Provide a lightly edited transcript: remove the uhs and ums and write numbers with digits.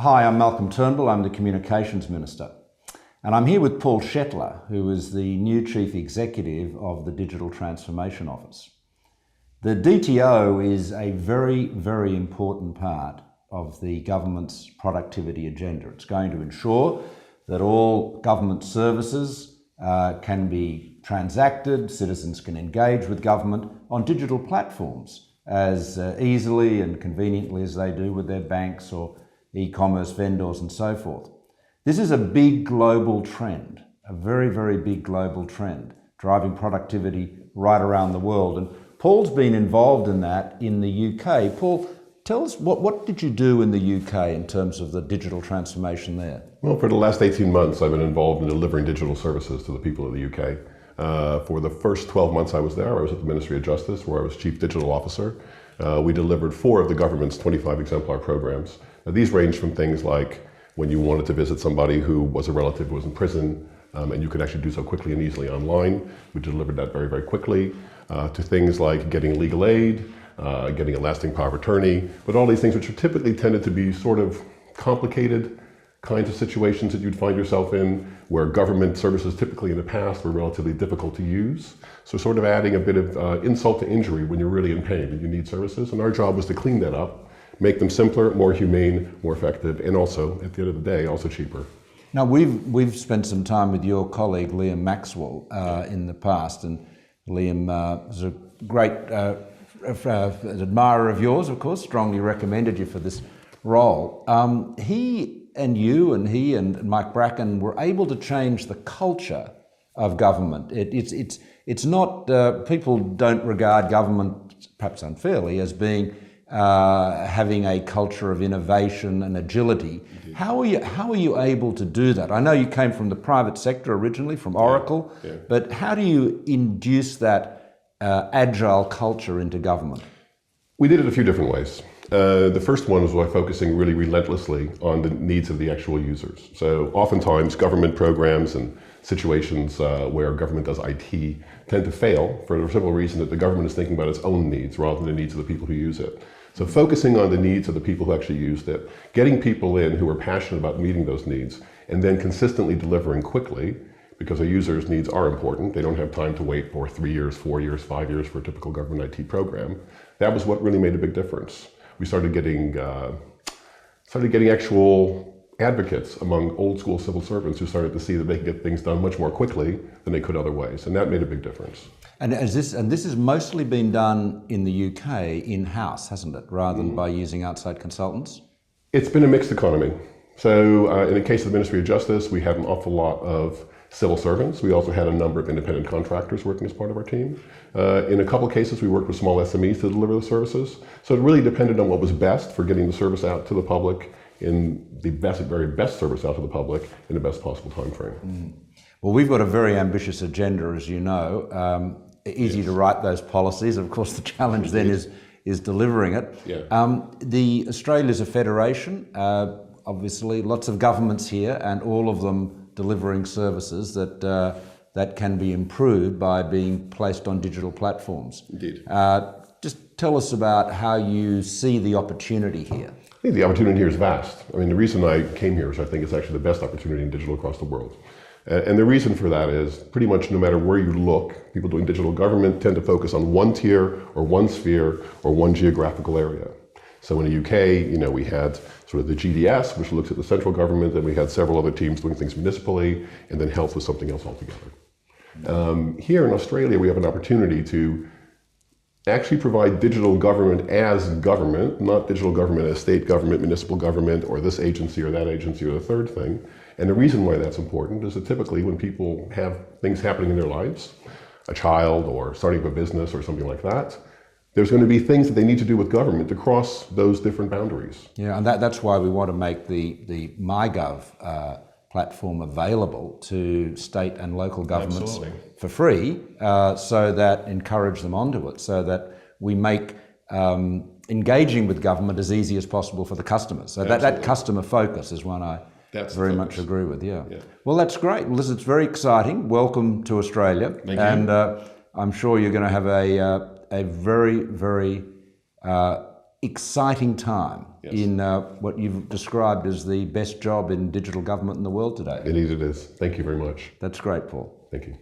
Hi, I'm Malcolm Turnbull. I'm the Communications Minister. And I'm here with Paul Shetler, who is the new Chief Executive of the Digital Transformation Office. The DTO is a very, very important part of the government's productivity agenda. It's going to ensure that all government services can be transacted, citizens can engage with government on digital platforms as easily and conveniently as they do with their banks or e-commerce vendors and so forth. This is a big global trend, a very, very big global trend, driving productivity right around the world. And Paul's been involved in that in the UK. Paul, tell us, what did you do in the UK in terms of the digital transformation there? Well, for the last 18 months, I've been involved in delivering digital services to the people of the UK. For the first 12 months I was there, I was at the Ministry of Justice, where I was Chief Digital Officer. We delivered 4 of the government's 25 exemplar programs. Now, these range from things like when you wanted to visit somebody who was a relative who was in prison, and you could actually do so quickly and easily online. We delivered that very, very quickly, to things like getting legal aid, getting a lasting power of attorney, but all these things which are typically tended to be sort of complicated kinds of situations that you'd find yourself in, where government services typically in the past were relatively difficult to use. So sort of adding a bit of insult to injury when you're really in pain and you need services. And our job was to clean that up, make them simpler, more humane, more effective, and also, at the end of the day, also cheaper. Now, we've spent some time with your colleague, Liam Maxwell, in the past, and Liam is a great admirer of yours, of course, strongly recommended you for this role. He and Mike Bracken were able to change the culture of government. It's not, people don't regard government, perhaps unfairly, as being having a culture of innovation and agility. Mm-hmm. How are you able to do that? I know you came from the private sector originally, from Oracle, but how do you induce that agile culture into government? We did it a few different ways. The first one was by focusing really relentlessly on the needs of the actual users. So oftentimes government programs and situations where government does IT tend to fail for the simple reason that the government is thinking about its own needs rather than the needs of the people who use it. So focusing on the needs of the people who actually used it, getting people in who are passionate about meeting those needs, and then consistently delivering quickly, because a user's needs are important. They don't have time to wait for 3 years, 4 years, 5 years for a typical government IT program. That was what really made a big difference. We started getting actual advocates among old school civil servants who started to see that they could get things done much more quickly than they could otherwise, and that made a big difference. And this has mostly been done in the UK in-house, hasn't it, rather than by using outside consultants? It's been a mixed economy. So in the case of the Ministry of Justice, we had an awful lot of civil servants. We also had a number of independent contractors working as part of our team. In a couple of cases, we worked with small SMEs to deliver the services. So it really depended on what was best for getting the service out to the public in the very best service out to the public in the best possible time frame. Mm. Well, we've got a very ambitious agenda, as you know. Easy to write those policies. Of course, the challenge then is delivering it. Yeah. The Australia's a federation, obviously lots of governments here, and all of them delivering services that can be improved by being placed on digital platforms. Indeed. Just tell us about how you see the opportunity here. I think the opportunity here is vast. I mean, the reason I came here is I think it's actually the best opportunity in digital across the world. And the reason for that is pretty much no matter where you look, people doing digital government tend to focus on one tier or one sphere or one geographical area. So in the UK, we had sort of the GDS, which looks at the central government, and we had several other teams doing things municipally, and then health was something else altogether. Here in Australia, we have an opportunity to actually provide digital government as government, not digital government as state government, municipal government, or this agency or that agency or the third thing. And the reason why that's important is that typically when people have things happening in their lives, a child or starting up a business or something like that, there's going to be things that they need to do with government to cross those different boundaries. Yeah, and that's why we want to make the MyGov platform available to state and local governments Absolutely. For free, so that encourage them onto it, so that we make engaging with government as easy as possible for the customers. So that customer focus is one I very much agree with, yeah. Well, that's great. Well, listen, it's very exciting. Welcome to Australia. Thank you. I'm sure you're going to have a very, very exciting time Yes. in what you've described as the best job in digital government in the world today. Indeed it is. Thank you very much. That's great, Paul. Thank you.